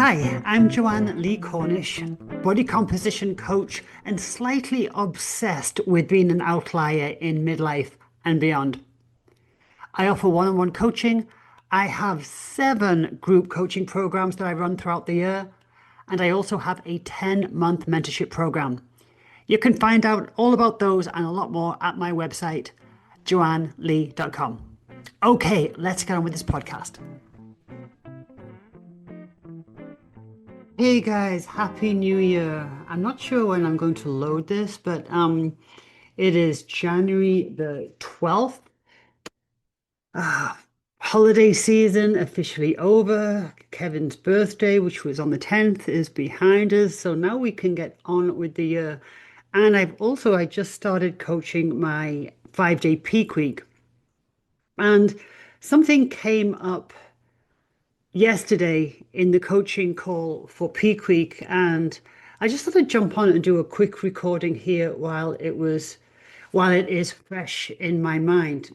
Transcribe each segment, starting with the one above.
Hi, I'm Joanne Lee Cornish, body composition coach and slightly obsessed with being an outlier in midlife and beyond. I offer one-on-one coaching. I have 7 group coaching programs that I run throughout the year, and I also have a 10-month mentorship program. You can find out all about those and a lot more at my website, joannelee.com. Okay, let's get on with this podcast. Hey guys, Happy New Year. I'm not sure when I'm going to load this, but it is January the 12th. Holiday season officially over. Kevin's birthday, which was on the 10th, is behind us. So now we can get on with the year. And I just started coaching my 5-day peak week. And something came up yesterday in the coaching call for peak week, and I just thought I'd jump on and do a quick recording here while it is fresh in my mind.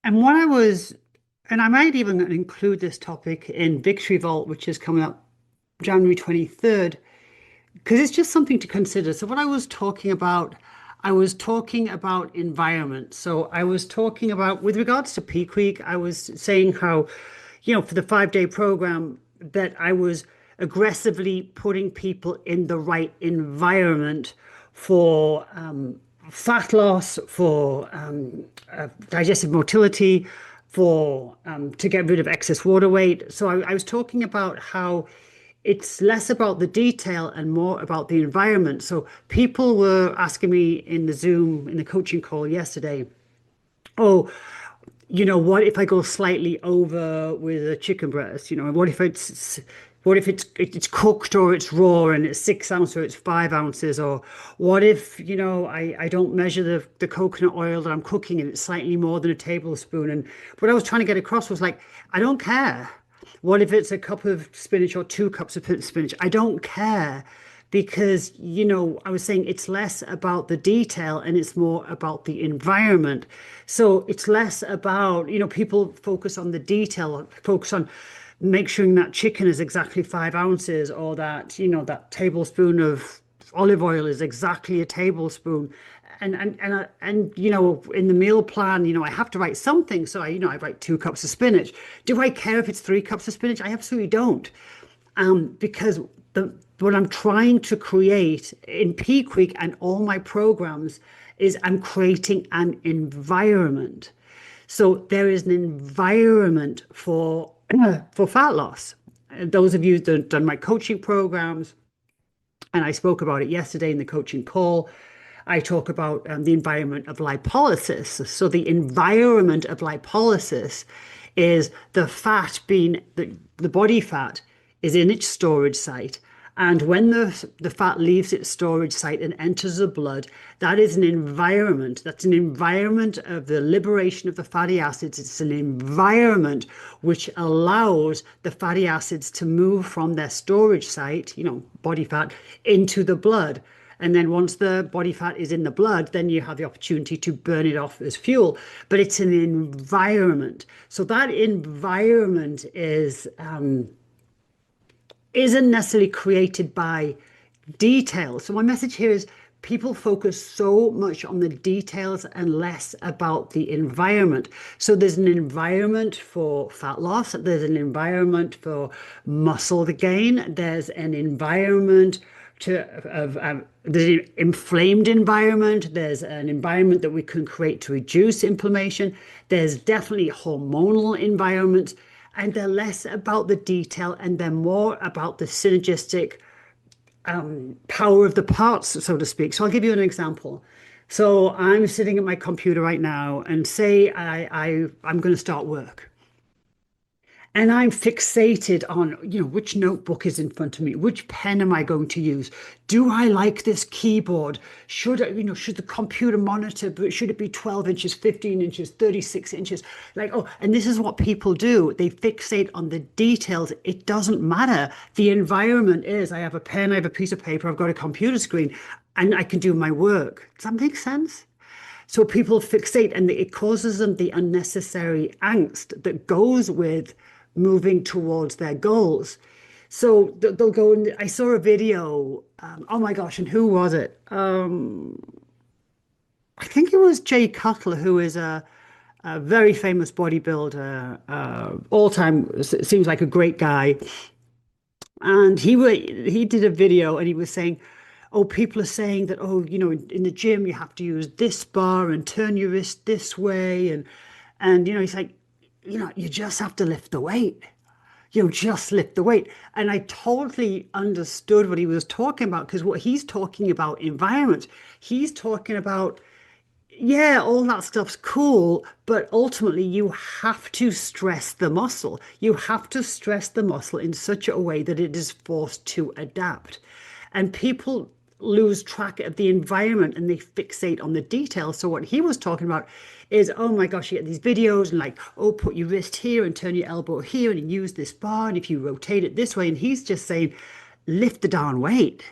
And and I might even include this topic in Victory Vault, which is coming up January 23rd, because it's just something to consider. So what I was talking about environment. So I was talking about, with regards to peak week, I was saying how, for the 5-day program, that I was aggressively putting people in the right environment for fat loss, for digestive motility, for to get rid of excess water weight. So I was talking about how it's less about the detail and more about the environment. So people were asking me in the coaching call yesterday, oh, what if I go slightly over with a chicken breast? What if it's cooked or it's raw and it's 6 ounces or it's 5 ounces? Or what if, I don't measure the coconut oil that I'm cooking and it's slightly more than a tablespoon? And what I was trying to get across was like, I don't care. What if it's a cup of spinach or 2 cups of spinach? I don't care, because, I was saying it's less about the detail and it's more about the environment. So it's less about, people focus on the detail, focus on make sure that chicken is exactly 5 ounces, or that, that tablespoon of olive oil is exactly a tablespoon. And in the meal plan, I have to write something. So I write 2 cups of spinach. Do I care if it's 3 cups of spinach? I absolutely don't. Because what I'm trying to create in peak week and all my programs is I'm creating an environment. So there is an environment for fat loss. And those of you that have done my coaching programs, and I spoke about it yesterday in the coaching call, I talk about the environment of lipolysis. So the environment of lipolysis is the fat being, the body fat is in its storage site. And when the fat leaves its storage site and enters the blood, that is an environment. That's an environment of the liberation of the fatty acids. It's an environment which allows the fatty acids to move from their storage site, body fat, into the blood. And then once the body fat is in the blood, then you have the opportunity to burn it off as fuel. But it's an environment. So that environment isn't necessarily created by details. So my message here is people focus so much on the details and less about the environment. So there's an environment for fat loss. There's an environment for muscle gain. There's an environment there's an inflamed environment. There's an environment that we can create to reduce inflammation. There's definitely hormonal environments, and they're less about the detail and they're more about the synergistic power of the parts, so to speak. So I'll give you an example. So I'm sitting at my computer right now, and say I'm going to start work. And I'm fixated on, which notebook is in front of me? Which pen am I going to use? Do I like this keyboard? Should the computer monitor, but should it be 12 inches, 15 inches, 36 inches? And this is what people do. They fixate on the details. It doesn't matter. The environment is, I have a pen, I have a piece of paper, I've got a computer screen, and I can do my work. Does that make sense? So people fixate, and it causes them the unnecessary angst that goes with moving towards their goals. So they'll go and I saw a video. Oh my gosh, and who was it? I think it was Jay Cutler, who is a very famous bodybuilder, all time, seems like a great guy. And he did a video and he was saying, oh, people are saying that, oh, in the gym you have to use this bar and turn your wrist this way. And he's like, you just have to lift the weight. You just lift the weight. And I totally understood what he was talking about because what he's talking about environment, he's talking about yeah, all that stuff's cool, but ultimately you have to stress the muscle. You have to stress the muscle in such a way that it is forced to adapt. And people lose track of the environment and they fixate on the details. So what he was talking about is, oh my gosh, you get these videos and like, oh, put your wrist here and turn your elbow here and use this bar. And if you rotate it this way, and he's just saying, lift the darn weight.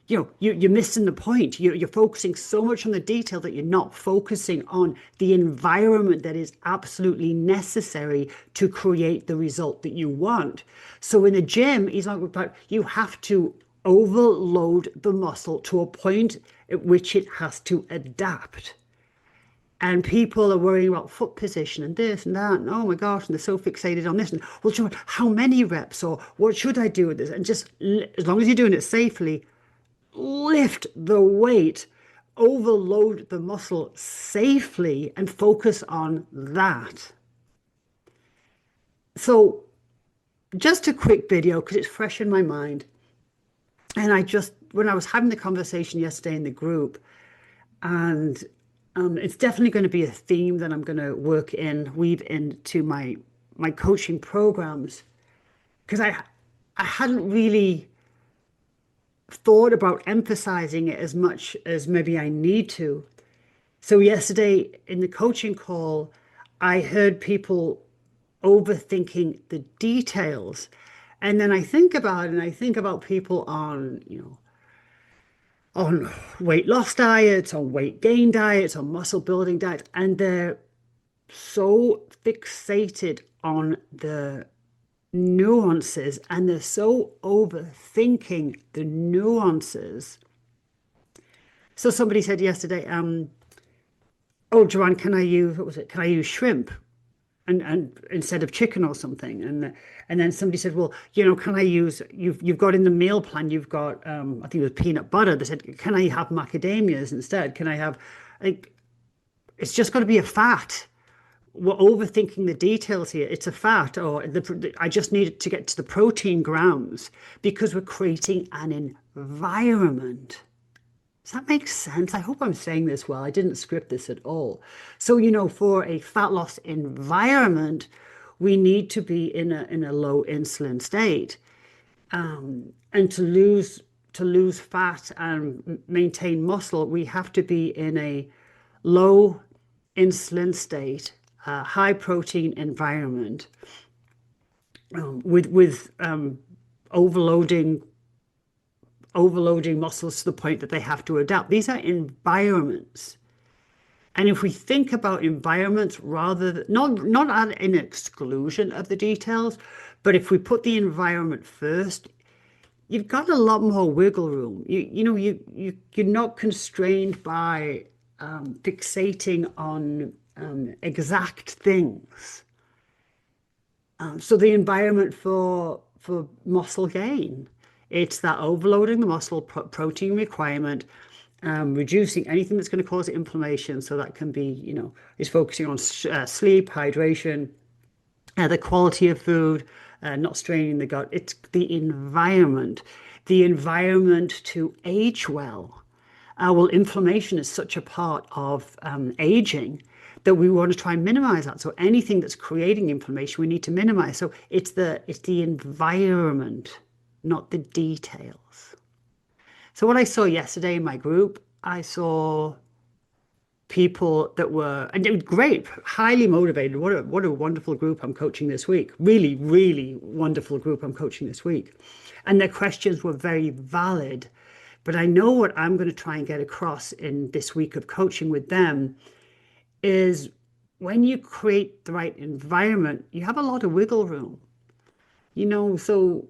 You're missing the point. You're focusing so much on the detail that you're not focusing on the environment that is absolutely necessary to create the result that you want. So in the gym, he's like about you have to overload the muscle to a point at which it has to adapt. And people are worrying about foot position and this and that. And oh my gosh, and they're so fixated on this. And well, how many reps or what should I do with this? And just as long as you're doing it safely, lift the weight, overload the muscle safely, and focus on that. So, just a quick video because it's fresh in my mind. And when I was having the conversation yesterday in the group, and it's definitely going to be a theme that I'm going to weave into my coaching programs because I hadn't really thought about emphasizing it as much as maybe I need to. So yesterday in the coaching call, I heard people overthinking the details. And then I think about it and I think about people on weight loss diets, on weight gain diets, on muscle building diets, and they're so fixated on the nuances and they're so overthinking the nuances. So somebody said yesterday, oh, Joanne, can I use, what was it? Can I use shrimp and instead of chicken or something? And then somebody said, well, can I use, you've got in the meal plan, you've got, I think it was peanut butter. They said, can I have macadamias instead? Can I have, like, it's just got to be a fat. We're overthinking the details here. It's a fat, or I just need to get to the protein grams because we're creating an environment. Does that make sense? I hope I'm saying this well. I didn't script this at all. So, for a fat loss environment, we need to be in a low insulin state. And to lose fat and maintain muscle, we have to be in a low insulin state, high protein environment, with overloading muscles to the point that they have to adapt. These are environments. And if we think about environments not an exclusion of the details, but if we put the environment first, you've got a lot more wiggle room. You're not constrained by fixating on exact things. So the environment for muscle gain, it's that overloading the muscle protein requirement, reducing anything that's going to cause inflammation. So that can be, is focusing on sleep, hydration, the quality of food, not straining the gut. It's the environment to age well. Well, inflammation is such a part of aging that we want to try and minimize that. So anything that's creating inflammation, we need to minimize. So it's the environment, not the details. So what I saw yesterday in my group, I saw people that were, and it was great, highly motivated. What a wonderful group I'm coaching this week. Really, really wonderful group I'm coaching this week. And their questions were very valid. But I know what I'm going to try and get across in this week of coaching with them is when you create the right environment, you have a lot of wiggle room. So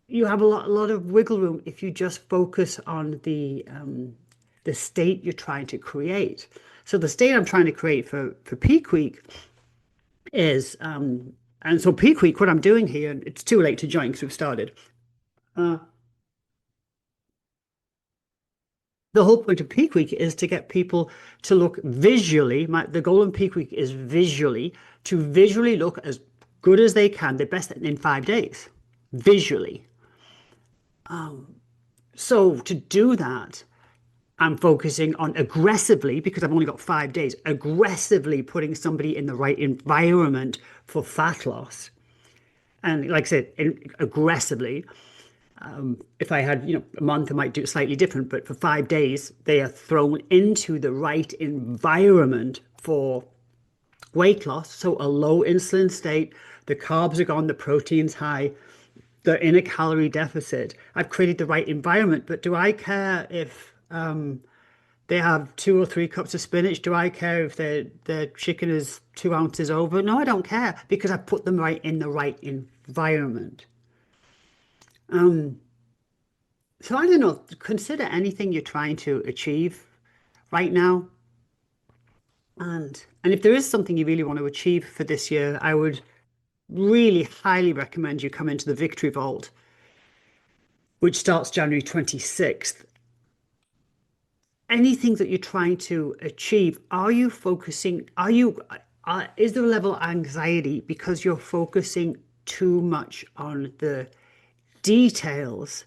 you have a lot of wiggle room if you just focus on the state you're trying to create. So the state I'm trying to create for peak week is, and so peak week, what I'm doing here, it's too late to join because we've started. Uh, the whole point of peak week is to get people to look visually. The goal in peak week is to visually look as good as they can, the best in 5 days, visually. So to do that, I'm focusing on aggressively, because I've only got 5 days, aggressively putting somebody in the right environment for fat loss. And like I said, aggressively. If I had, a month, I might do it slightly different. But for 5 days, they are thrown into the right environment for weight loss. So a low insulin state, the carbs are gone, the protein's high, they're in a calorie deficit. I've created the right environment. But do I care if they have 2 or 3 cups of spinach? Do I care if their chicken is 2 ounces over? No, I don't care because I put them right in the right environment. So I don't know, consider anything you're trying to achieve right now. And if there is something you really want to achieve for this year, I would really highly recommend you come into the Victory Vault, which starts January 26th. Anything that you're trying to achieve, are you focusing, is there a level of anxiety because you're focusing too much on the details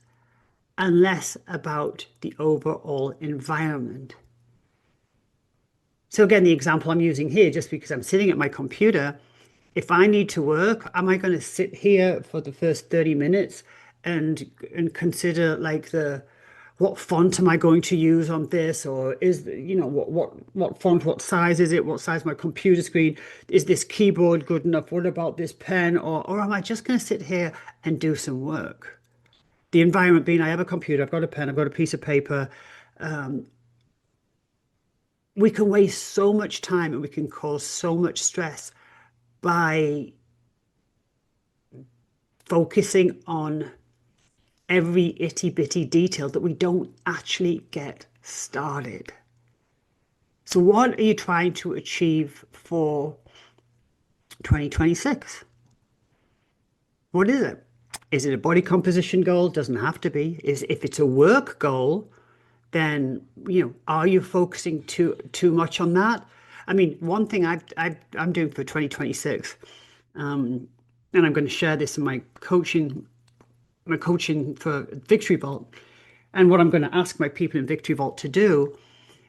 and less about the overall environment? So again, the example I'm using here, just because I'm sitting at my computer, if I need to work, am I going to sit here for the first 30 minutes and consider like the what font am I going to use on this? Or is what font, what size is it? What size my computer screen? Is this keyboard good enough? What about this pen? Or am I just going to sit here and do some work? The environment being I have a computer, I've got a pen, I've got a piece of paper. We can waste so much time and we can cause so much stress by focusing on every itty bitty detail that we don't actually get started. So, what are you trying to achieve for 2026? What is it? Is it a body composition goal? Doesn't have to be. Is if it's a work goal, then are you focusing too much on that? I mean, one thing I'm doing for 2026, and I'm going to share this in my coaching for Victory Vault. And what I'm going to ask my people in Victory Vault to do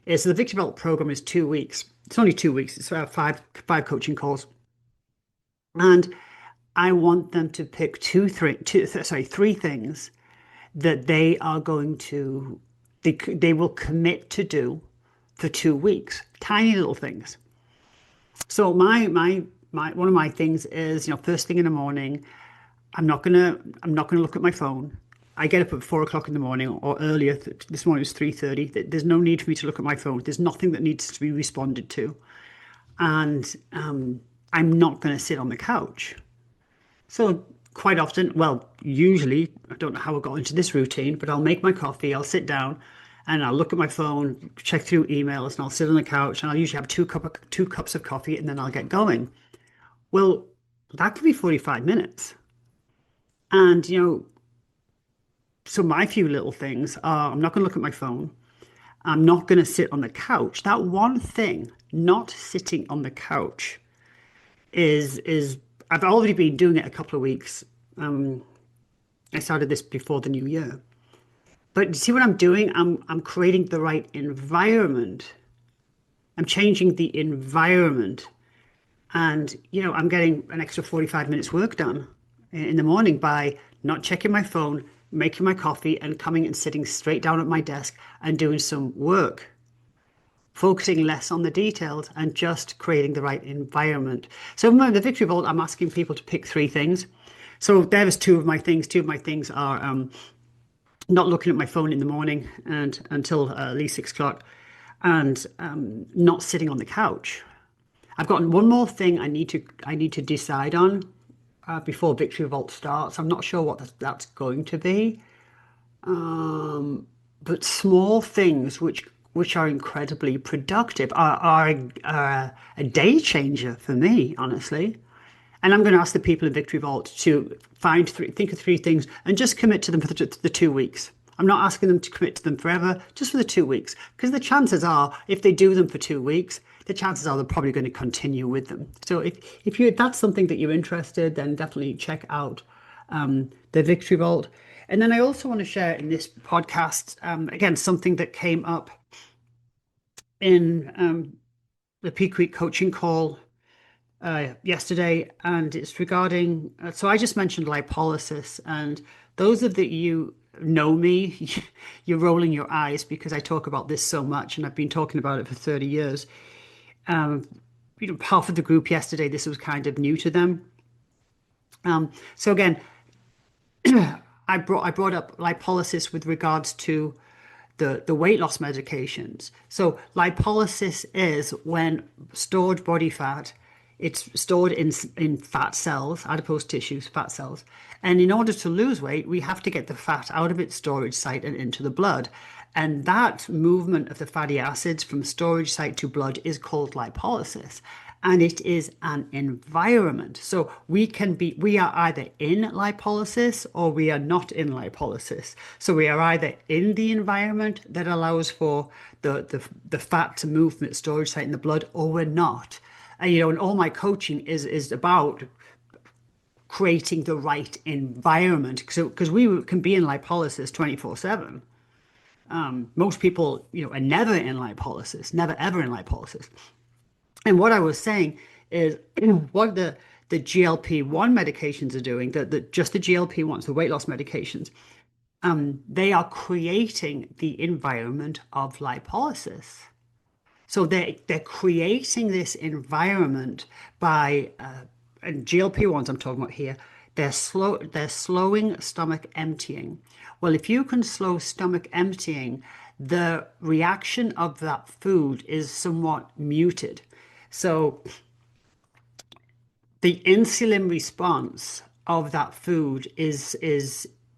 is the Victory Vault program is 2 weeks. It's only 2 weeks. It's five coaching calls, and I want them to pick three things that they are going to they will commit to do for 2 weeks. Tiny little things. So my one of my things is, first thing in the morning, I'm not gonna look at my phone. I get up at 4 o'clock in the morning or earlier. This morning was 3:30. There's no need for me to look at my phone. There's nothing that needs to be responded to, and I'm not going to sit on the couch. So quite often, well, usually, I don't know how I got into this routine, but I'll make my coffee, I'll sit down, and I'll look at my phone, check through emails, and I'll sit on the couch, and I'll usually have two cups of coffee, and then I'll get going. Well, that could be 45 minutes. And, so my few little things are I'm not going to look at my phone. I'm not going to sit on the couch. That one thing, not sitting on the couch, is I've already been doing it a couple of weeks. I started this before the new year. But you see what I'm doing? I'm creating the right environment. I'm changing the environment. And, I'm getting an extra 45 minutes work done in the morning by not checking my phone, making my coffee, and coming and sitting straight down at my desk and doing some work, focusing less on the details and just creating the right environment. So in the Victory Vault, I'm asking people to pick three things. So there's two of my things. Two of my things are not looking at my phone in the morning and until at least 6 o'clock, and not sitting on the couch. I've got one more thing I need to decide on. before Victory Vault starts. I'm not sure what that's going to be. But small things which are incredibly productive are a day changer for me, honestly. And I'm going to ask the people in Victory Vault to think of three things and just commit to them for the 2 weeks. I'm not asking them to commit to them forever, just for the 2 weeks. Because the chances are, if they do them for 2 weeks, the chances are they're probably going to continue with them. So if that's something that you're interested, then definitely check out the Victory Vault. And then I also want to share in this podcast, again, something that came up in the Peak Week coaching call yesterday, and it's regarding. So I just mentioned lipolysis, and those of that you know me, you're rolling your eyes because I talk about this so much, and I've been talking about it for 30 years. Um, Half of the group yesterday, this was kind of new to them. So again, I brought up lipolysis with regards to the weight loss medications. So lipolysis is when stored body fat, it's stored in fat cells, adipose tissues, fat cells. And in order to lose weight, we have to get the fat out of its storage site and into the blood. And that movement of the fatty acids from storage site to blood is called lipolysis. And it is an environment. So we are either in lipolysis or we are not in lipolysis. So we are either in the environment that allows for the fat to move from its storage site in the blood, or we're not. And all my coaching is about creating the right environment. So because we can be in lipolysis 24/7. Most people, are never in lipolysis, never ever in lipolysis. And what I was saying is what the GLP-1 medications are doing, just the GLP-1s, the weight loss medications, they are creating the environment of lipolysis. So they're creating this environment by and GLP-1s I'm talking about here, they're slowing stomach emptying. Well, if you can slow stomach emptying, the reaction of that food is somewhat muted. So the insulin response of that food is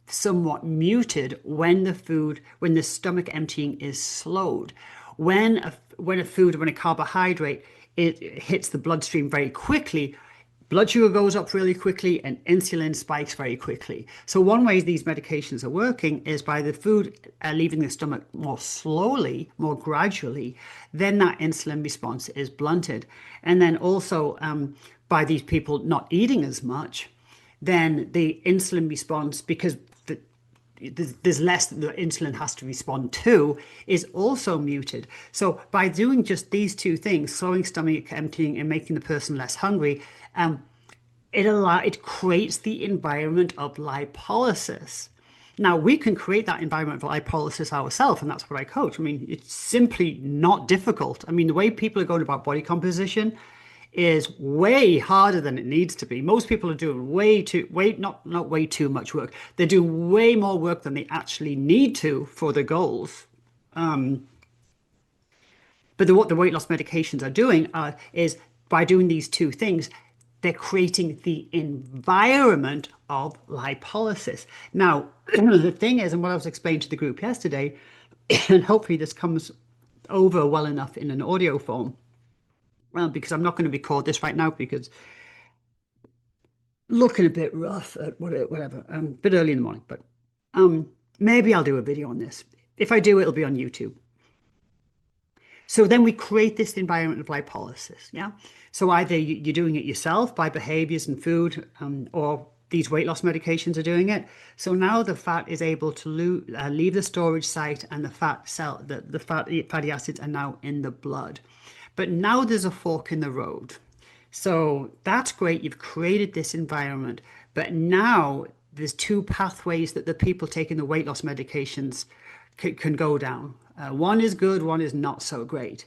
somewhat muted when the stomach emptying is slowed. When a carbohydrate, it hits the bloodstream very quickly, blood sugar goes up really quickly and insulin spikes very quickly. So one way these medications are working is by the food leaving the stomach more slowly, more gradually, then that insulin response is blunted. And then also by these people not eating as much, then the insulin response, because there's less that the insulin has to respond to, is also muted. So by doing just these two things, slowing stomach emptying and making the person less hungry, it creates the environment of lipolysis. Now we can create that environment of lipolysis ourselves, and that's what I coach. I mean, it's simply not difficult. I mean, the way people are going about body composition is way harder than it needs to be. Most people are doing not way too much work. They're doing way more work than they actually need to for their goals. But what the weight loss medications are doing is by doing these two things, they're creating the environment of lipolysis. Now, the thing is, and what I was explaining to the group yesterday, and hopefully this comes over well enough in an audio form, because I'm not going to record this right now because looking a bit rough at whatever, a bit early in the morning, but maybe I'll do a video on this. If I do, it'll be on YouTube. So then we create this environment of lipolysis, yeah? So either you're doing it yourself by behaviors and food, or these weight loss medications are doing it. So now the fat is able to leave the storage site, and the fatty acids are now in the blood. But now there's a fork in the road. So that's great. You've created this environment, but now there's two pathways that the people taking the weight loss medications can go down. One is good, one is not so great.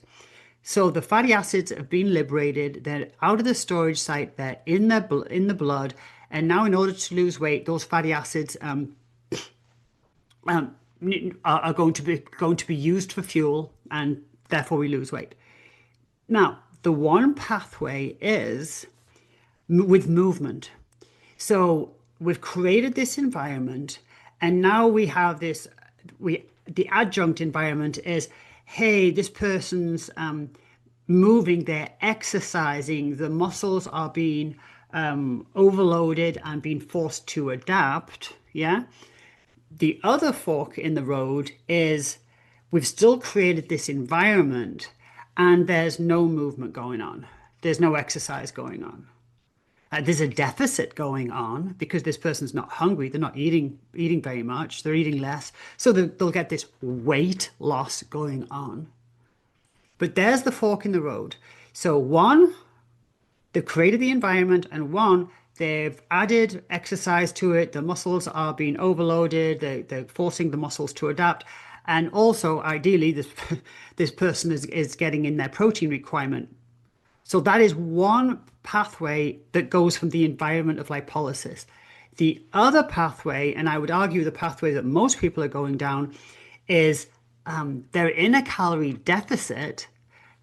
So the fatty acids have been liberated. They're out of the storage site. They're in the blood. And now, in order to lose weight, those fatty acids are going to be used for fuel, and therefore we lose weight. Now, the one pathway is with movement. So we've created this environment, and now we have this. The adjunct environment is, hey, this person's moving, they're exercising, the muscles are being overloaded and being forced to adapt. Yeah. The other fork in the road is we've still created this environment, and there's no movement going on. There's no exercise going on. There's a deficit going on because this person's not hungry. They're not eating very much. They're eating less. So they'll get this weight loss going on. But there's the fork in the road. So one, they've created the environment, and one, they've added exercise to it. The muscles are being overloaded. They're forcing the muscles to adapt. And also, ideally, this person is getting in their protein requirement. So that is one pathway that goes from the environment of lipolysis. The other pathway, and I would argue the pathway that most people are going down, is they're in a calorie deficit.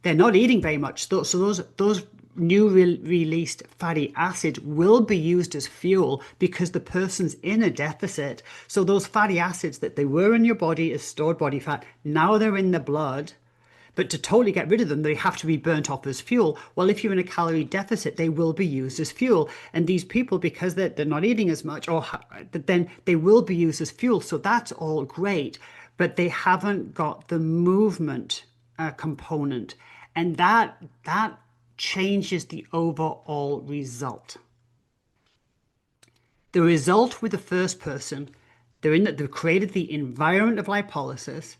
They're not eating very much. So those new released fatty acids will be used as fuel because the person's in a deficit. So those fatty acids that they were in your body as stored body fat, now they're in the blood. But to totally get rid of them, they have to be burnt off as fuel. Well, if you're in a calorie deficit, they will be used as fuel. And these people, because they're not eating as much, or then they will be used as fuel. So that's all great. But they haven't got the movement component. And that changes the overall result. The result with the first person, they've created the environment of lipolysis,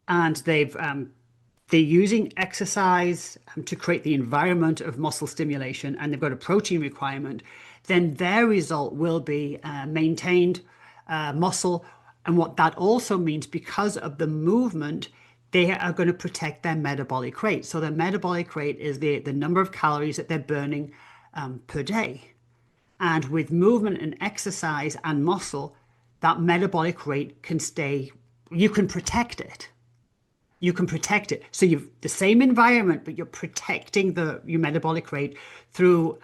and they're using exercise to create the environment of muscle stimulation, and they've got a protein requirement. Then their result will be maintained muscle. And what that also means, because of the movement, they are going to protect their metabolic rate. So their metabolic rate is the number of calories that they're burning per day. And with movement and exercise and muscle, that metabolic rate can stay, you can protect it. You can protect it. So you've the same environment, but you're protecting your metabolic rate through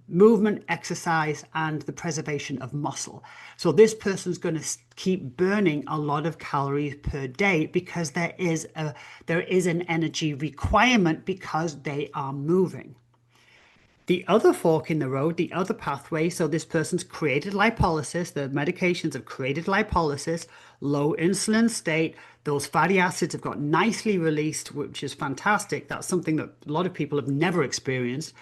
movement, exercise, and the preservation of muscle. So this person's going to keep burning a lot of calories per day because there is an energy requirement because they are moving. The other fork in the road, the other pathway, so this person's created lipolysis, the medications have created lipolysis, low insulin state, those fatty acids have got nicely released, which is fantastic. That's something that a lot of people have never experienced.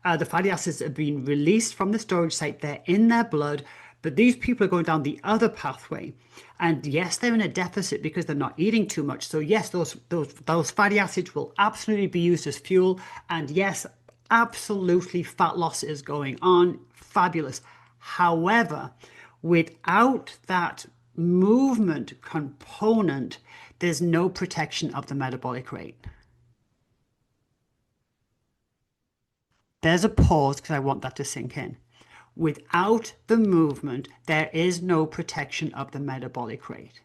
The fatty acids have been released from the storage site, they're in their blood, but these people are going down the other pathway. And yes, they're in a deficit because they're not eating too much. So yes, those fatty acids will absolutely be used as fuel. And yes, absolutely fat loss is going on. Fabulous. However, without that movement component, there's no protection of the metabolic rate. There's a pause because I want that to sink in. Without the movement, there is no protection of the metabolic rate.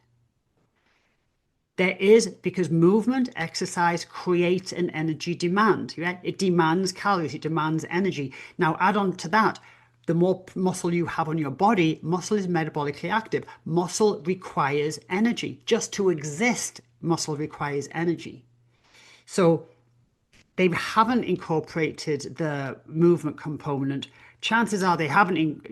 There is, because movement, exercise creates an energy demand. Right? It demands calories, it demands energy. Now, add on to that, the more muscle you have on your body, muscle is metabolically active. Muscle requires energy. Just to exist, muscle requires energy. So they haven't incorporated the movement component. Chances are they haven't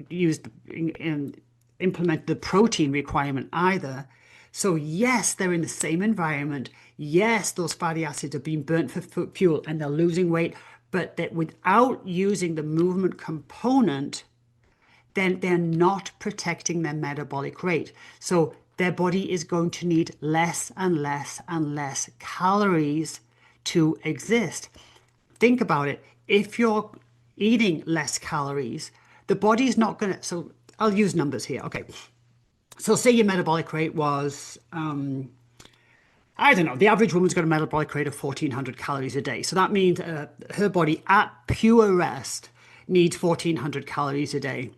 implemented the protein requirement either. So yes, they're in the same environment. Yes, those fatty acids are being burnt for fuel and they're losing weight, but that without using the movement component, then they're not protecting their metabolic rate. So their body is going to need less and less and less calories to exist. Think about it. If you're eating less calories, the body's not going to, so I'll use numbers here. Okay. So say your metabolic rate was, I don't know, the average woman's got a metabolic rate of 1,400 calories a day. So that means her body at pure rest needs 1,400 calories a day.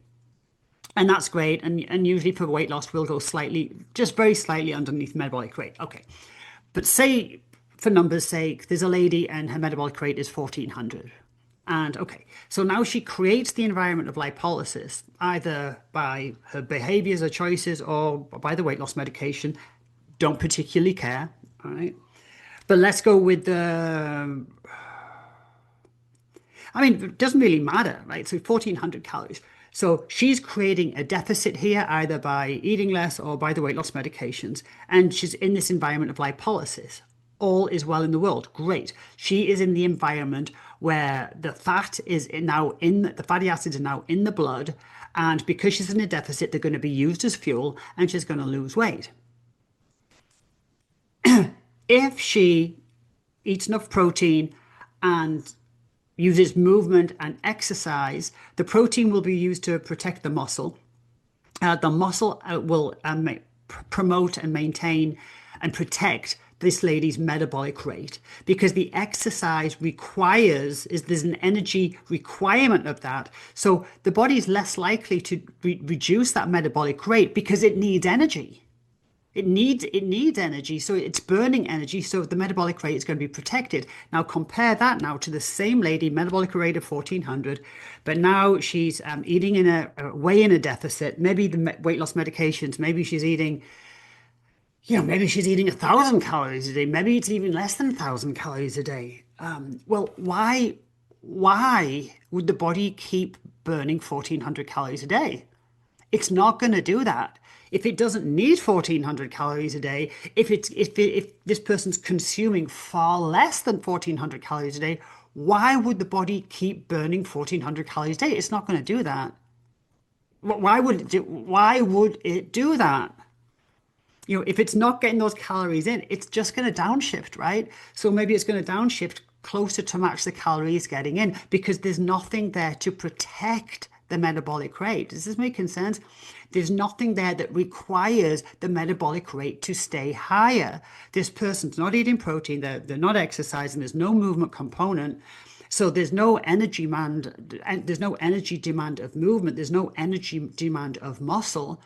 And that's great. And usually for weight loss, we'll go slightly, just very slightly underneath metabolic rate. Okay. But say, for numbers' sake, there's a lady and her metabolic rate is 1,400. And okay, so now she creates the environment of lipolysis, either by her behaviors or choices or by the weight loss medication. Don't particularly care. All right. But let's go with the, I mean, it doesn't really matter, right? So 1400 calories. So she's creating a deficit here, either by eating less or by the weight loss medications. And she's in this environment of lipolysis. All is well in the world. Great. She is in the environment where the fat is now in the fatty acids are now in the blood. And because she's in a deficit, they're going to be used as fuel and she's going to lose weight. If she eats enough protein and uses movement and exercise, the protein will be used to protect the muscle. The muscle will promote and maintain and protect this lady's metabolic rate because the exercise requires is there's an energy requirement of that. So the body is less likely to reduce that metabolic rate because it needs energy. It needs energy, so it's burning energy, so the metabolic rate is going to be protected. Now compare that now to the same lady, metabolic rate of 1400, but now she's eating in way in a deficit. Maybe the weight loss medications, maybe she's eating, maybe she's eating 1,000 calories a day. Maybe it's even less than 1,000 calories a day. Well, why would the body keep burning 1,400 calories a day? It's not going to do that. If it doesn't need 1,400 calories a day, if this person's consuming far less than 1,400 calories a day, why would the body keep burning 1,400 calories a day? It's not going to do that. Why would it do that? If it's not getting those calories in, it's just going to downshift, right? So maybe it's going to downshift closer to match the calories getting in because there's nothing there to protect the metabolic rate. Is this making sense? There's nothing there that requires the metabolic rate to stay higher. This person's not eating protein, they're not exercising, there's no movement component. So there's no energy demand, and there's no energy demand of movement, there's no energy demand of muscle.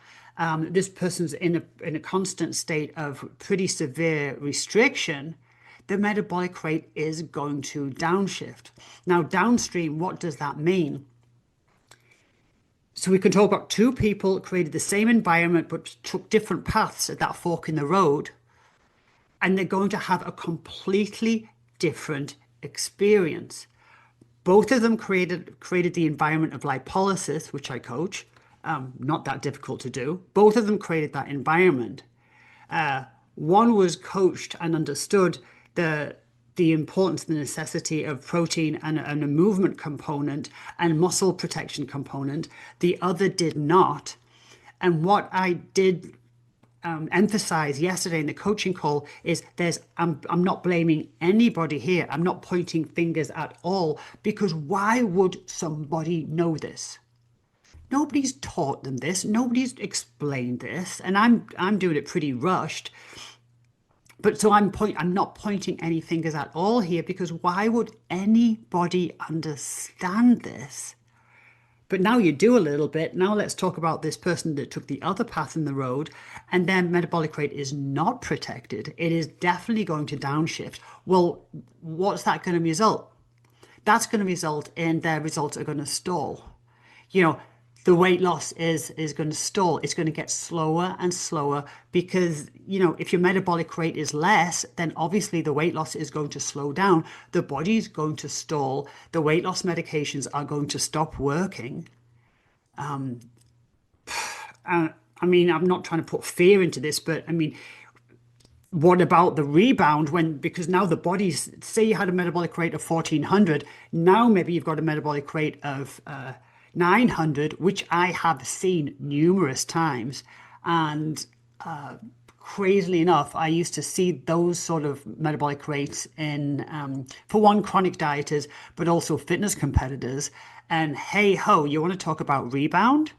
This person's in a constant state of pretty severe restriction. The metabolic rate is going to downshift. Now, downstream, what does that mean? So we can talk about two people created the same environment but took different paths at that fork in the road, and they're going to have a completely different experience. Both of them created the environment of lipolysis, which I coach. Not that difficult to do. Both of them created that environment. One was coached and understood the importance, the necessity of protein and a movement component and muscle protection component. The other did not. And what I did emphasize yesterday in the coaching call is I'm not blaming anybody here. I'm not pointing fingers at all, because why would somebody know this? Nobody's taught them this. Nobody's explained this, and I'm doing it pretty rushed. But so I'm not pointing any fingers at all here, because why would anybody understand this? But now you do a little bit. Now let's talk about this person that took the other path in the road and their metabolic rate is not protected. It is definitely going to downshift. Well, what's that going to result? That's going to result in their results are going to stall. The weight loss is going to stall. It's going to get slower and slower because, if your metabolic rate is less, then obviously the weight loss is going to slow down. The body's going to stall. The weight loss medications are going to stop working. I'm not trying to put fear into this, but what about the rebound because now the body's, say you had a metabolic rate of 1,400, now maybe you've got a metabolic rate of 900, which I have seen numerous times. And crazily enough, I used to see those sort of metabolic rates in, for one, chronic dieters, but also fitness competitors. And hey ho, you want to talk about rebound?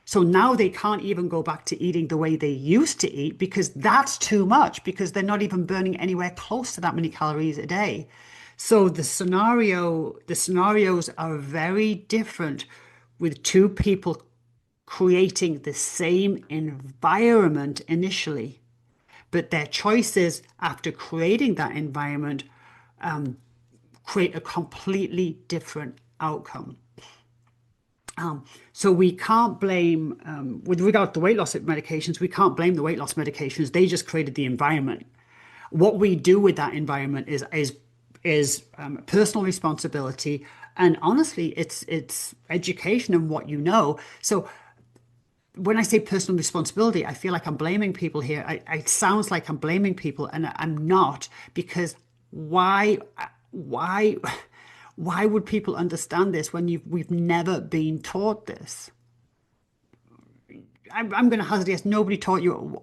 So now they can't even go back to eating the way they used to eat because that's too much, because they're not even burning anywhere close to that many calories a day. So the scenarios are very different with two people creating the same environment initially, but their choices after creating that environment create a completely different outcome. So we can't blame, with regard to weight loss medications, we can't blame the weight loss medications. They just created the environment. What we do with that environment is personal responsibility, and honestly, it's education and what you know. So when I say personal responsibility, I feel like I'm blaming people here. It sounds like I'm blaming people, and I'm not, because why, why, why would people understand this when we've never been taught this? I'm going to hazard a guess. Nobody taught you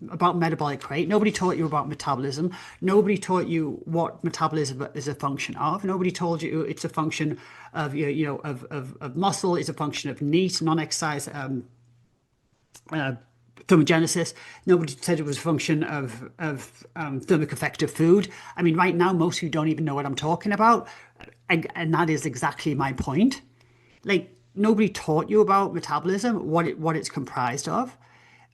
about metabolic rate. Nobody taught you about metabolism. Nobody taught you what metabolism is a function of. Nobody told you it's a function of of muscle. It's a function of NEAT, non-exercise thermogenesis. Nobody said it was a function of thermic effect of food. I mean, right now, most of you don't even know what I'm talking about. And that is exactly my point. Like, nobody taught you about metabolism, what it's comprised of.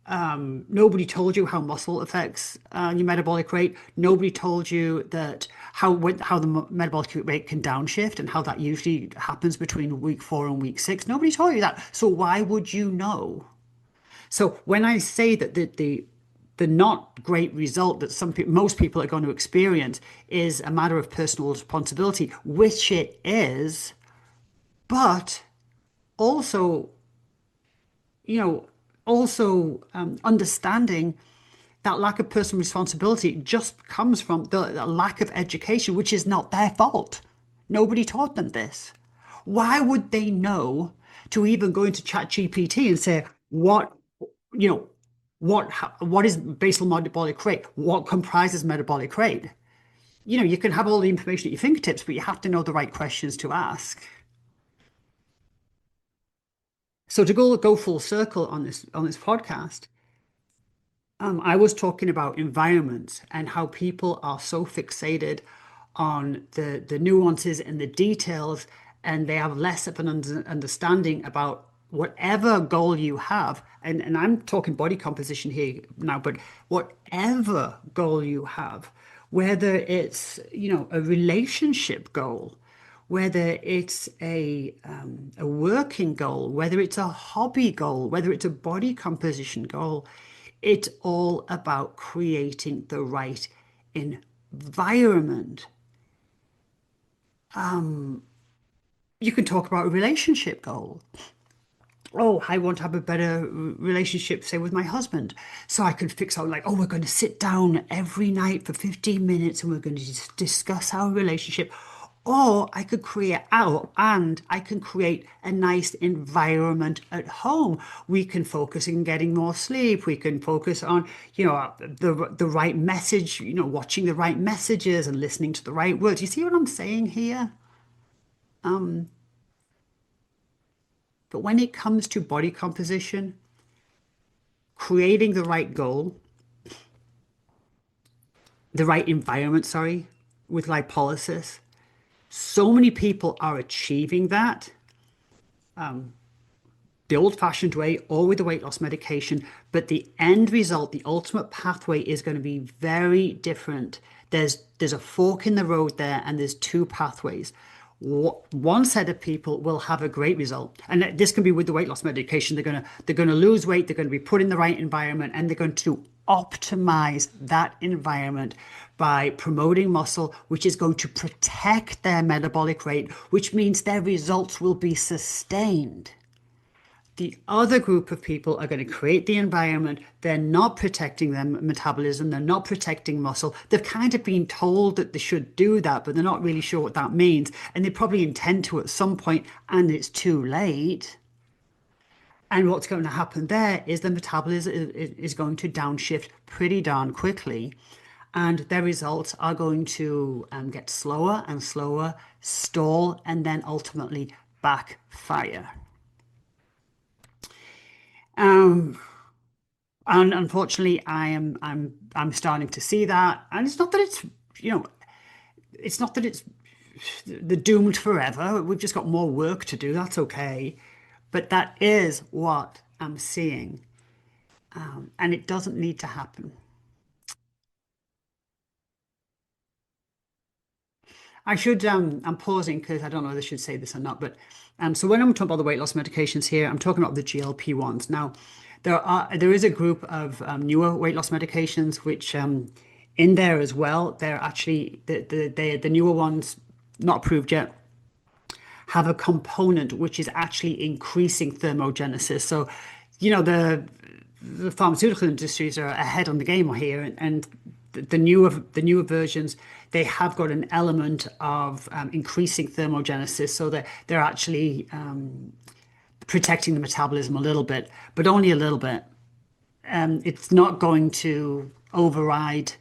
Nobody told you how muscle affects your metabolic rate. Nobody told you that how the metabolic rate can downshift and how that usually happens between week 4 and week 6. Nobody told you that. So why would you know? So when I say that the not great result that most people are going to experience is a matter of personal responsibility, which it is, but also, you know, also understanding that lack of personal responsibility just comes from the lack of education, which is not their fault. Nobody taught them this. Why would they know to even go into ChatGPT and say, you know, what is basal metabolic rate? What comprises metabolic rate? You can have all the information at your fingertips, but you have to know the right questions to ask. So to go full circle on this podcast, I was talking about environments and how people are so fixated on the nuances and the details, and they have less of an understanding about whatever goal you have. And I'm talking body composition here now, but whatever goal you have, whether it's, a relationship goal, whether it's a working goal, whether it's a hobby goal, whether it's a body composition goal, it's all about creating the right environment. You can talk about a relationship goal. Oh, I want to have a better relationship, say, with my husband. So I could fix out like, oh, we're going to sit down every night for 15 minutes and we're going to just discuss our relationship. Or I could create out and I can create a nice environment at home. We can focus on getting more sleep. We can focus on, the right message, watching the right messages and listening to the right words. You see what I'm saying here? But when it comes to body composition, creating the right goal, the right environment, sorry, with lipolysis, so many people are achieving that the old-fashioned way or with the weight loss medication, but the end result, the ultimate pathway is going to be very different. There's a fork in the road there, and there's two pathways. One set of people will have a great result, and this can be with the weight loss medication. They're gonna lose weight. They're going to be put in the right environment, and they're going to optimize that environment by promoting muscle, which is going to protect their metabolic rate, which means their results will be sustained. The other group of people are going to create the environment. They're not protecting their metabolism. They're not protecting muscle. They've kind of been told that they should do that, but they're not really sure what that means. And they probably intend to at some point, and it's too late. And what's going to happen there is the metabolism is going to downshift pretty darn quickly. And their results are going to get slower and slower, stall, and then ultimately backfire. Um, And unfortunately, I'm starting to see that. And it's not that it's not that it's the doomed forever. We've just got more work to do. That's okay. But that is what I'm seeing. And it doesn't need to happen. I'm pausing because I don't know whether I should say this or not, but so when I'm talking about the weight loss medications here, I'm talking about the GLP-1s. Now, there is a group of newer weight loss medications which in there as well. They're actually the newer ones, not approved yet, have a component which is actually increasing thermogenesis. So, the pharmaceutical industries are ahead on the game here, and the newer versions, they have got an element of increasing thermogenesis, so that they're actually protecting the metabolism a little bit, but only a little bit. It's not going to override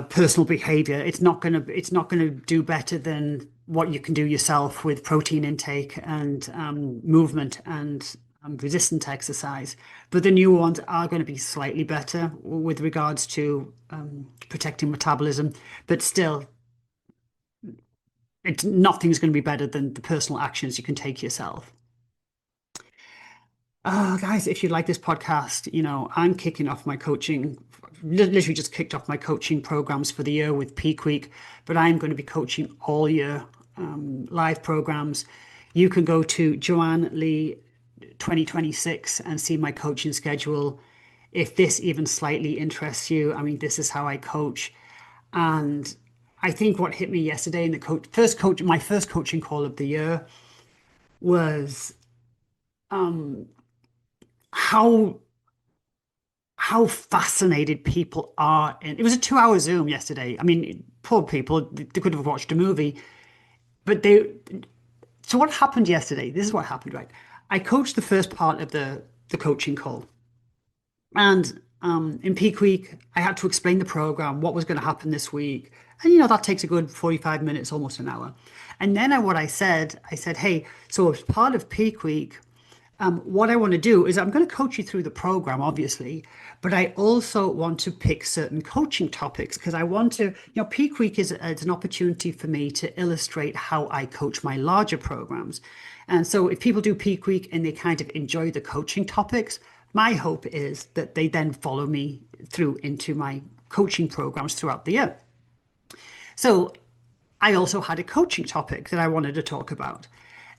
personal behavior. It's not gonna do better than what you can do yourself with protein intake and movement and resistant exercise. But the newer ones are going to be slightly better with regards to protecting metabolism. But still, nothing's going to be better than the personal actions you can take yourself. Guys, if you like this podcast, I'm kicking off my coaching, literally just kicked off my coaching programs for the year with Peak Week, but I'm going to be coaching all year, live programs. You can go to Joanne Lee 2026 and see my coaching schedule. If this even slightly interests you, I mean, this is how I coach. And I think what hit me yesterday in the my first coaching call of the year was how how fascinated people are in it. Was a 2 hour Zoom yesterday. I mean, poor people, they could have watched a movie, but they so what happened yesterday? This is what happened, right? I coached the first part of the coaching call. And in peak week, I had to explain the program, what was going to happen this week. And that takes a good 45 minutes, almost an hour. And then what I said, hey, so as part of peak week, what I want to do is I'm going to coach you through the program, obviously, but I also want to pick certain coaching topics because I want to, Peak Week is an opportunity for me to illustrate how I coach my larger programs. And so if people do Peak Week and they kind of enjoy the coaching topics, my hope is that they then follow me through into my coaching programs throughout the year. So I also had a coaching topic that I wanted to talk about.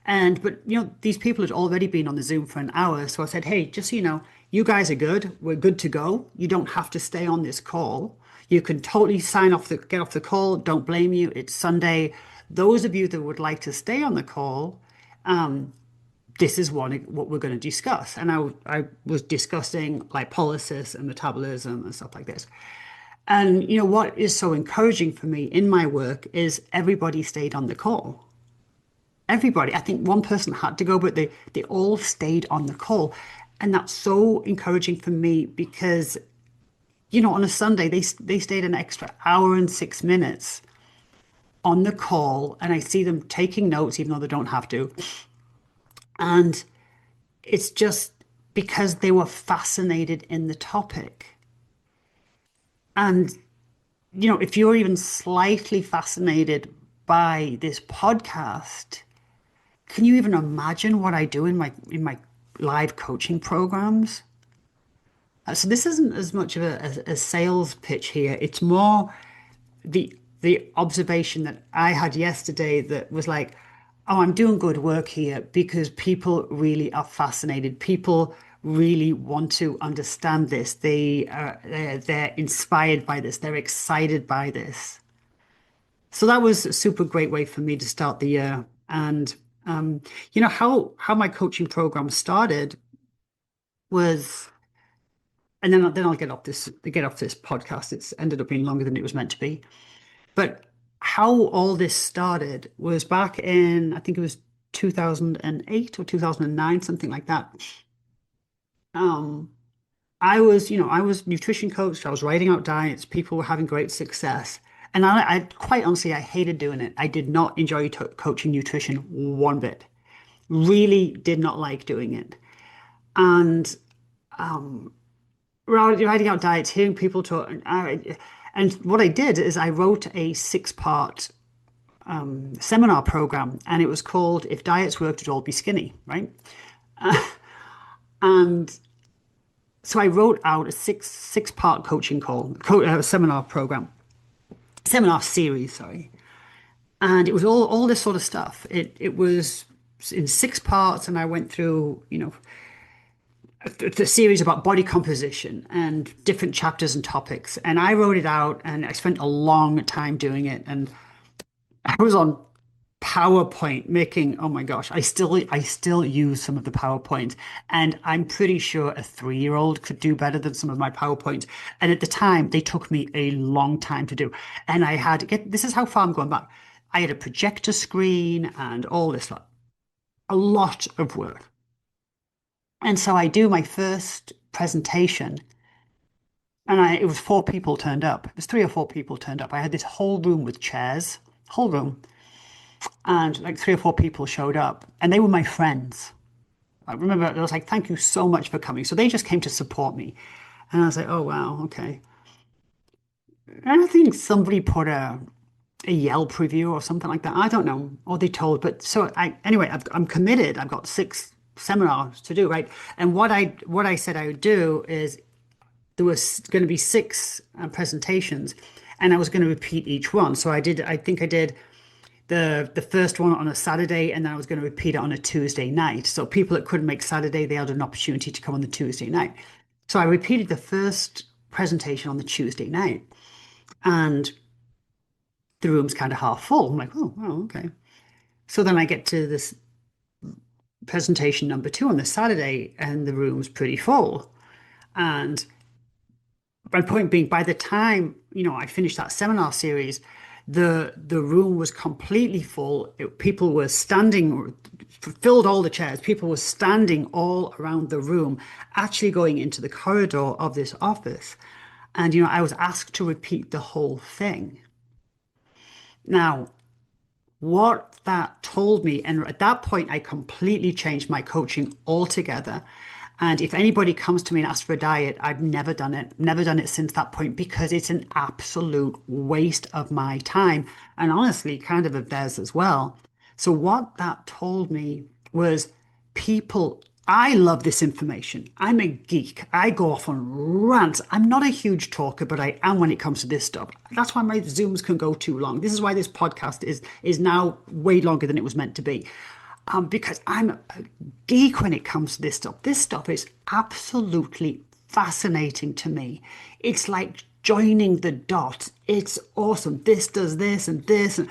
But these people had already been on the Zoom for an hour. So I said, hey, just so you know, you guys are good. We're good to go. You don't have to stay on this call. You can totally get off the call. Don't blame you. It's Sunday. Those of you that would like to stay on the call, this is what we're going to discuss. And I was discussing lipolysis and metabolism and stuff like this. And what is so encouraging for me in my work is everybody stayed on the call. Everybody. I think one person had to go, but they all stayed on the call. And that's so encouraging for me because, on a Sunday, they stayed an extra hour and 6 minutes on the call. And I see them taking notes, even though they don't have to. And it's just because they were fascinated in the topic. And, if you're even slightly fascinated by this podcast, can you even imagine what I do in my live coaching programs? So this isn't as much of a sales pitch here. It's more the observation that I had yesterday that was like, oh, I'm doing good work here because people really are fascinated. People really want to understand this. They're inspired by this. They're excited by this. So that was a super great way for me to start the year. And how my coaching program started was, and then I'll get off this podcast. It's ended up being longer than it was meant to be. But how all this started was back in, I think it was 2008 or 2009, something like that. Um, I was nutrition coach. I was writing out diets. People were having great success. And I quite honestly, I hated doing it. I did not enjoy coaching nutrition one bit. Really did not like doing it. And writing out diets, hearing people talk, and what I did is I wrote a 6 part seminar program, and it was called "If Diets Worked, It'd All Be Skinny," right? And so I wrote out a six part coaching seminar program, seminar series, sorry. And it was all this sort of stuff. It was in 6 parts, and I went through, the series about body composition and different chapters and topics. And I wrote it out, and I spent a long time doing it. And I was on PowerPoint making, oh my gosh, I still use some of the PowerPoint, and I'm pretty sure a 3-year-old could do better than some of my PowerPoints. And at the time, they took me a long time to do. And I had get this is how far I'm going back. I had a projector screen and all this lot, a lot of work. And so I do my first presentation, and it was 4 people turned up. It was 3 or 4 people turned up. I had this whole room with chairs, whole room, and like 3 or 4 people showed up, and they were my friends. I remember I was like, "Thank you so much for coming." So they just came to support me, and I was like, "Oh wow, okay." And I think somebody put a Yelp review or something like that. I don't know, or they told, but so anyway, I'm committed. I've got 6 seminars to do, right? And what I said I would do is there was going to be 6 presentations, and I was going to repeat each one. So I did. I think I did the first one on a Saturday, and then I was going to repeat it on a Tuesday night. So people that couldn't make Saturday, they had an opportunity to come on the Tuesday night. So I repeated the first presentation on the Tuesday night, and the room's kind of half full. I'm like, oh, okay. So then I get to this presentation number 2 on the Saturday, and the room's pretty full. And my point being, by the time, I finished that seminar series, the room was completely full. People were standing, filled all the chairs. People were standing all around the room, actually going into the corridor of this office. And, I was asked to repeat the whole thing. Now, what that told me, and at that point, I completely changed my coaching altogether. And if anybody comes to me and asks for a diet, I've never done it since that point, because it's an absolute waste of my time, and honestly, kind of theirs as well. So, what that told me was, people, I love this information. I'm a geek. I go off on rants. I'm not a huge talker, but I am when it comes to this stuff. That's why my Zooms can go too long. This is why this podcast is now way longer than it was meant to be. Because I'm a geek when it comes to this stuff. This stuff is absolutely fascinating to me. It's like joining the dots. It's awesome. This does this and this, and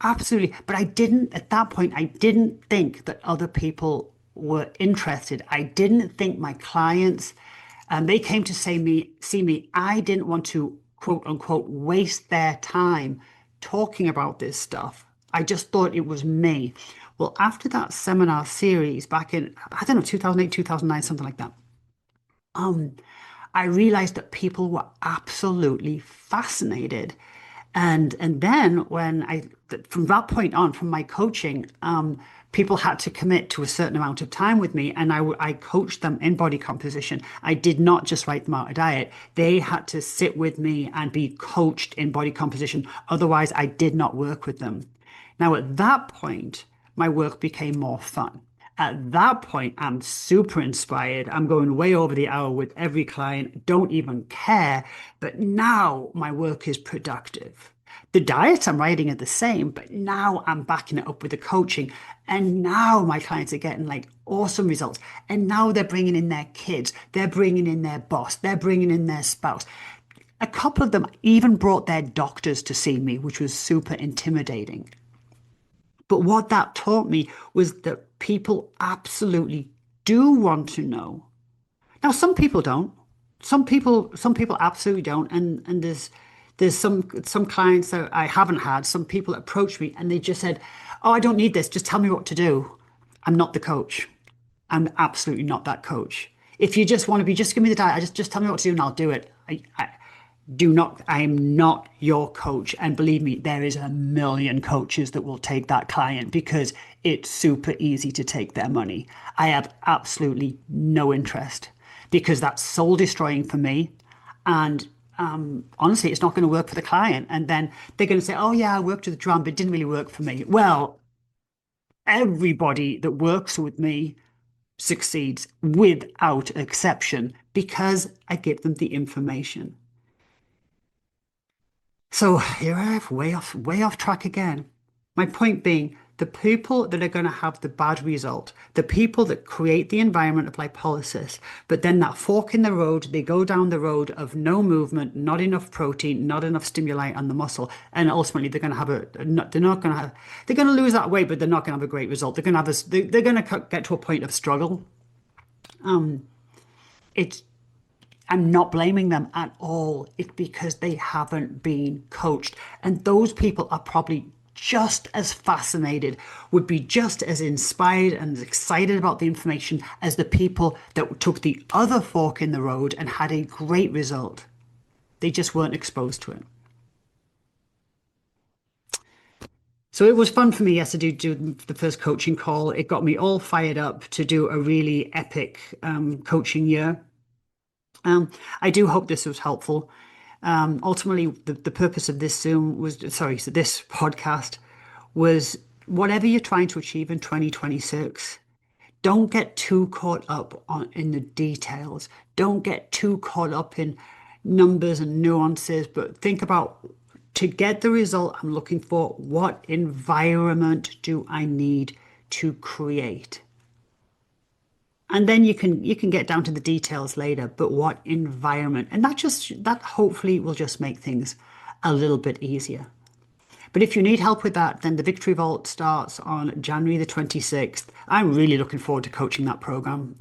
absolutely. But at that point, I didn't think that other people were interested. I didn't think my clients, they came to see me. I didn't want to, quote unquote, waste their time talking about this stuff. I just thought it was me. Well, after that seminar series back in, I don't know, 2008, 2009, something like that, I realized that people were absolutely fascinated. And then from that point on, from my coaching, people had to commit to a certain amount of time with me, and I coached them in body composition. I did not just write them out a diet. They had to sit with me and be coached in body composition. Otherwise, I did not work with them. Now, at that point, my work became more fun. At that point, I'm super inspired. I'm going way over the hour with every client, don't even care. But now my work is productive. The diets I'm writing are the same, but now I'm backing it up with the coaching. And now my clients are getting like awesome results. And now they're bringing in their kids, they're bringing in their boss, they're bringing in their spouse. A couple of them even brought their doctors to see me, which was super intimidating. But what that taught me was that people absolutely do want to know. Now, some people don't. Some people absolutely don't. And there's some clients that I haven't had. Some people approach me and they just said, "Oh, I don't need this. Just tell me what to do." I'm not the coach. I'm absolutely not that coach. If you just want to be, just give me the diet. Just tell me what to do and I'll do it. I am not your coach. And believe me, there is a million coaches that will take that client because it's super easy to take their money. I have absolutely no interest because that's soul destroying for me. And honestly, it's not going to work for the client. And then they're going to say, "Oh, yeah, I worked with the drum, but it didn't really work for me." Well, everybody that works with me succeeds without exception because I give them the information. So here I have way off track again. My point being, the people that are going to have the bad result, the people that create the environment of lipolysis, but then that fork in the road, they go down the road of no movement, not enough protein, not enough stimuli on the muscle, and ultimately they're going to have they're not going to have, they're going to lose that weight, but they're not going to have a great result. They're going to have they're going to get to a point of struggle. It's I'm not blaming them at all. It's because they haven't been coached. And those people are probably just as fascinated, would be just as inspired and excited about the information as the people that took the other fork in the road and had a great result. They just weren't exposed to it. So it was fun for me yesterday to do the first coaching call. It got me all fired up to do a really epic coaching year. I do hope this was helpful. Ultimately, the purpose of this Zoom was, sorry, so this podcast was whatever you're trying to achieve in 2026, don't get too caught up in the details. Don't get too caught up in numbers and nuances, but think about to get the result I'm looking for, what environment do I need to create? And then you can get down to the details later, but what environment? And that hopefully will just make things a little bit easier. But if you need help with that, then the Victory Vault starts on January the 26th. I'm really looking forward to coaching that program.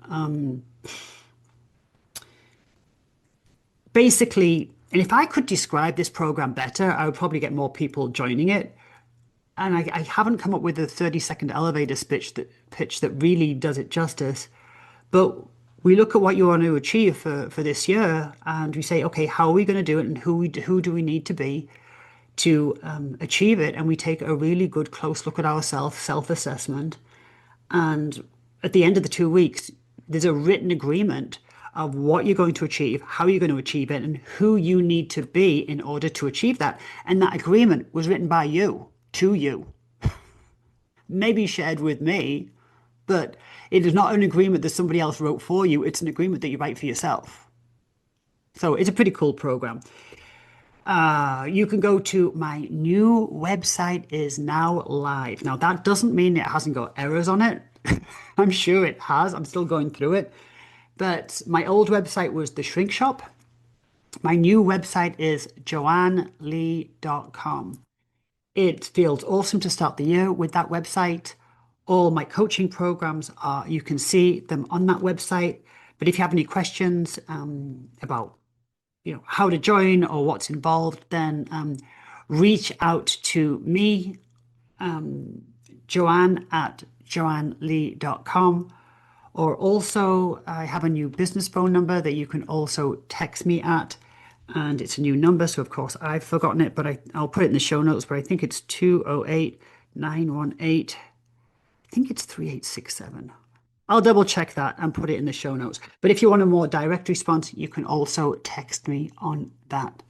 Basically, and if I could describe this program better, I would probably get more people joining it. And I haven't come up with a 30-second elevator pitch that really does it justice. But we look at what you want to achieve for this year, and we say, okay, how are we going to do it, and who do we need to be to achieve it? And we take a really good close look at ourselves, self-assessment. And at the end of the 2 weeks, there's a written agreement of what you're going to achieve, how you're going to achieve it, and who you need to be in order to achieve that. And that agreement was written by you, to you, maybe shared with me, but it is not an agreement that somebody else wrote for you. It's an agreement that you write for yourself. So it's a pretty cool program. You can go to my new website is now live. Now that doesn't mean it hasn't got errors on it. I'm sure it has. I'm still going through it. But my old website was the Shrink Shop. My new website is joannelee.com. It feels awesome to start the year with that website. All my coaching programs are, you can see them on that website. But if you have any questions about how to join or what's involved, then reach out to me, Joanne at joannelee.com. Or also, I have a new business phone number that you can also text me at. And it's a new number, so of course I've forgotten it, but I'll put it in the show notes, but I think it's 208-918. I think it's 3867. I'll double check that and put it in the show notes. But if you want a more direct response, you can also text me on that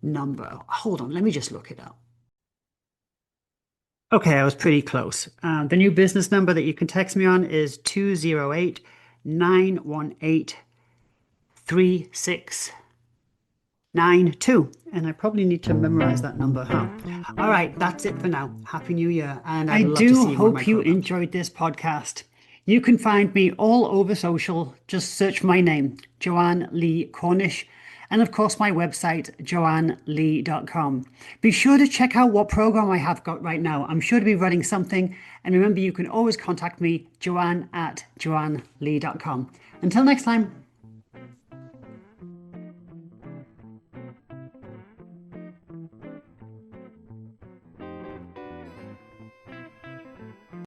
number. Hold on, let me just look it up. Okay, I was pretty close. The new business number that you can text me on is 208-918-3692. And I probably need to memorize that number, huh? All right, that's it for now. Happy New Year. And I do hope you enjoyed this podcast. You can find me all over social. Just search for my name, Joanne Lee Cornish. And of course, my website, joannelee.com. Be sure to check out what program I have got right now. I'm sure to be running something. And remember, you can always contact me, joanne at joannelee.com. Until next time.